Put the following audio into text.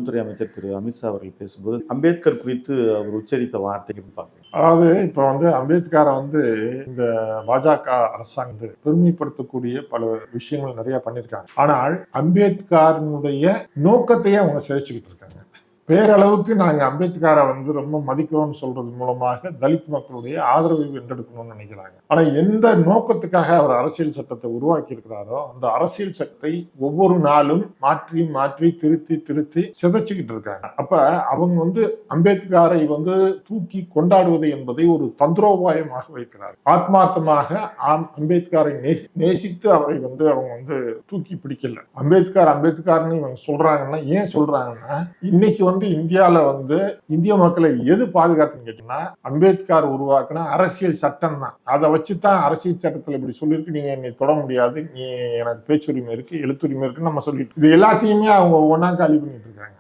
உள்துறை அமைச்சர் திரு அமித்ஷா அவர்கள் பேசும்போது அம்பேத்கர் குறித்து அவர் உச்சரித்த வார்த்தைகள் பார்க்க, அதாவது இப்போ அம்பேத்கரை இந்த பாஜக அரசாங்கம் பெருமைப்படுத்தக்கூடிய பல விஷயங்கள் நிறைய பண்ணியிருக்காங்க. ஆனால் அம்பேத்கருடைய நோக்கத்தையே அவங்க சிதைச்சுக்கிட்டு இருக்காங்க. பேரளவுக்கு நாங்கள் அம்பேத்கரை ரொம்ப மதிக்கிறோம்னு சொல்றது மூலமாக தலித் மக்களுடைய ஆதரவை வென்றெடுக்கணும்னு நினைக்கிறாங்க. ஆனா எந்த நோக்கத்துக்காக அவர் அரசியல் சட்டத்தை உருவாக்கி இருக்கிறாரோ அந்த அரசியல் சட்டத்தை ஒவ்வொரு நாளும் மாற்றி மாற்றி திருத்தி சிதைச்சுக்கிட்டு இருக்காங்க. அப்ப அவங்க அம்பேத்கரை தூக்கி கொண்டாடுவது என்பதை ஒரு தந்திரோபாயமாக வைக்கிறார். ஆத்மார்த்தமாக அம்பேத்கரை நேசித்து அவரை அவங்க தூக்கி பிடிக்கல. அம்பேத்கர்னு இவங்க சொல்றாங்கன்னா ஏன் சொல்றாங்கன்னா இன்னைக்கு இந்தியாவில் இந்திய மக்களை எது பாதுகாத்துன்னு கேட்டீங்கன்னா அம்பேத்கர் உருவாக்குன அரசியல் சட்டம் தான். அதை வச்சுதான் அரசியல் சட்டத்தில் இப்படி சொல்லியிருக்கு, நீங்க என்னை தொட முடியாது, நீ எனக்கு பேச்சுரிமை இருக்கு, எழுத்துரிமை இருக்குன்னு நம்ம சொல்லிட்டு இது எல்லாத்தையுமே அவங்க ஒவ்வொன்றா காலி பண்ணிட்டு இருக்காங்க.